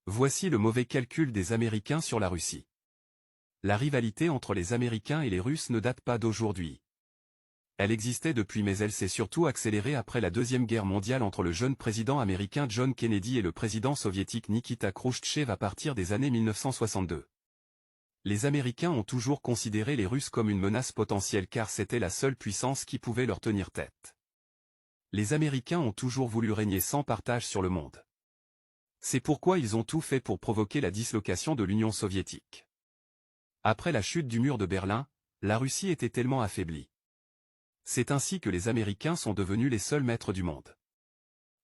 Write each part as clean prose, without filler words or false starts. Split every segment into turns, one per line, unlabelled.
Voici le mauvais calcul des Américains sur la Russie. La rivalité entre les Américains et les Russes ne date pas d'aujourd'hui. Elle existait depuis mais elle s'est surtout accélérée après la Deuxième Guerre mondiale entre le jeune président américain John Kennedy et le président soviétique Nikita Khrouchtchev à partir des années 1962. Les Américains ont toujours considéré les Russes comme une menace potentielle car c'était la seule puissance qui pouvait leur tenir tête. Les Américains ont toujours voulu régner sans partage sur le monde. C'est pourquoi ils ont tout fait pour provoquer la dislocation de l'Union soviétique. Après la chute du mur de Berlin, la Russie était tellement affaiblie. C'est ainsi que les Américains sont devenus les seuls maîtres du monde.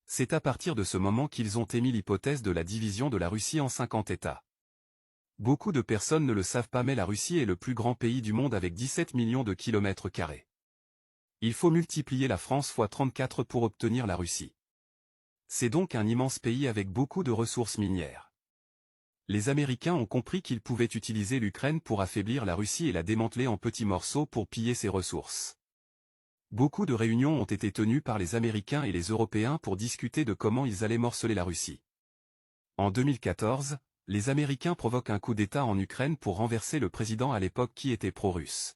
C'est à partir de ce moment qu'ils ont émis l'hypothèse de la division de la Russie en 50 États. Beaucoup de personnes ne le savent pas mais la Russie est le plus grand pays du monde avec 17 millions de kilomètres carrés. Il faut multiplier la France fois 34 pour obtenir la Russie. C'est donc un immense pays avec beaucoup de ressources minières. Les Américains ont compris qu'ils pouvaient utiliser l'Ukraine pour affaiblir la Russie et la démanteler en petits morceaux pour piller ses ressources. Beaucoup de réunions ont été tenues par les Américains et les Européens pour discuter de comment ils allaient morceler la Russie. En 2014, les Américains provoquent un coup d'État en Ukraine pour renverser le président à l'époque qui était pro-russe.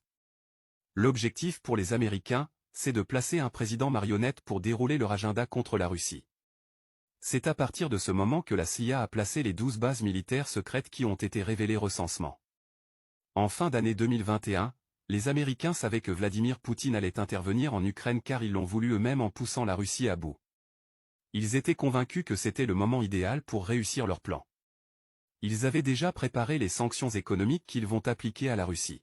L'objectif pour les Américains, c'est de placer un président marionnette pour dérouler leur agenda contre la Russie. C'est à partir de ce moment que la CIA a placé les 12 bases militaires secrètes qui ont été révélées recensement. En fin d'année 2021, les Américains savaient que Vladimir Poutine allait intervenir en Ukraine car ils l'ont voulu eux-mêmes en poussant la Russie à bout. Ils étaient convaincus que c'était le moment idéal pour réussir leur plan. Ils avaient déjà préparé les sanctions économiques qu'ils vont appliquer à la Russie.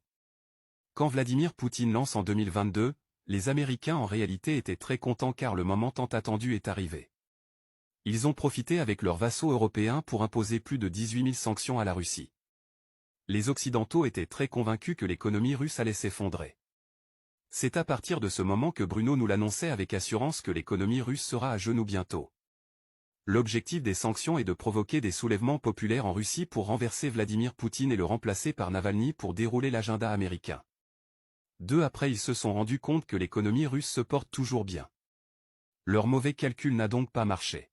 Quand Vladimir Poutine lance en 2022, les Américains en réalité étaient très contents car le moment tant attendu est arrivé. Ils ont profité avec leurs vassaux européens pour imposer plus de 18 000 sanctions à la Russie. Les Occidentaux étaient très convaincus que l'économie russe allait s'effondrer. C'est à partir de ce moment que Bruno nous l'annonçait avec assurance que l'économie russe sera à genoux bientôt. L'objectif des sanctions est de provoquer des soulèvements populaires en Russie pour renverser Vladimir Poutine et le remplacer par Navalny pour dérouler l'agenda américain. 2 après ils se sont rendus compte que l'économie russe se porte toujours bien. Leur mauvais calcul n'a donc pas marché.